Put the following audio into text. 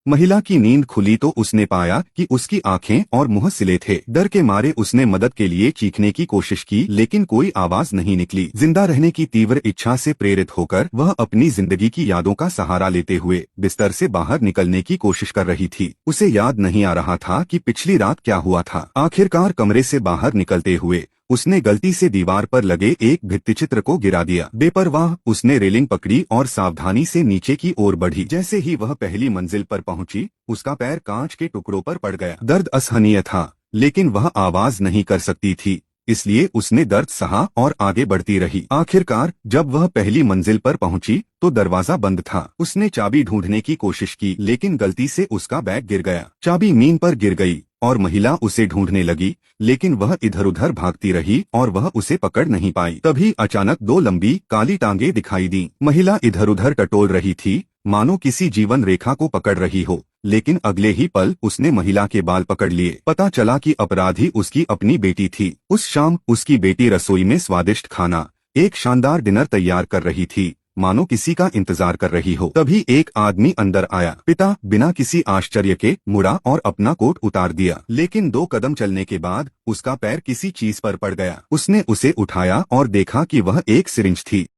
महिला की नींद खुली तो उसने पाया कि उसकी आंखें और मुंह सिले थे। डर के मारे उसने मदद के लिए चीखने की कोशिश की, लेकिन कोई आवाज नहीं निकली। जिंदा रहने की तीव्र इच्छा से प्रेरित होकर वह अपनी जिंदगी की यादों का सहारा लेते हुए बिस्तर से बाहर निकलने की कोशिश कर रही थी। उसे याद नहीं आ रहा था कि पिछली रात क्या हुआ था। आखिरकार कमरे से बाहर निकलते हुए उसने गलती से दीवार पर लगे एक भित्तिचित्र को गिरा दिया। बेपरवाह उसने रेलिंग पकड़ी और सावधानी से नीचे की ओर बढ़ी। जैसे ही वह पहली मंजिल पर पहुंची, उसका पैर कांच के टुकड़ों पर पड़ गया। दर्द असहनीय था, लेकिन वह आवाज नहीं कर सकती थी, इसलिए उसने दर्द सहा और आगे बढ़ती रही। आखिरकार जब वह पहली मंजिल पर पहुंची तो दरवाजा बंद था। उसने चाबी ढूंढने की कोशिश की, लेकिन गलती से उसका बैग गिर गया। चाबी मीन पर गिर गई और महिला उसे ढूंढने लगी, लेकिन वह इधर उधर भागती रही और वह उसे पकड़ नहीं पाई। तभी अचानक दो लंबी काली टांगे दिखाई दी। महिला इधर उधर टटोल रही थी, मानो किसी जीवन रेखा को पकड़ रही हो, लेकिन अगले ही पल उसने महिला के बाल पकड़ लिए। पता चला कि अपराधी उसकी अपनी बेटी थी। उस शाम उसकी बेटी रसोई में स्वादिष्ट खाना, एक शानदार डिनर तैयार कर रही थी, मानो किसी का इंतजार कर रही हो। तभी एक आदमी अंदर आया। पिता बिना किसी आश्चर्य के मुड़ा और अपना कोट उतार दिया, लेकिन 2 कदम चलने के बाद उसका पैर किसी चीज पर पड़ गया। उसने उसे उठाया और देखा कि वह एक सिरिंज थी।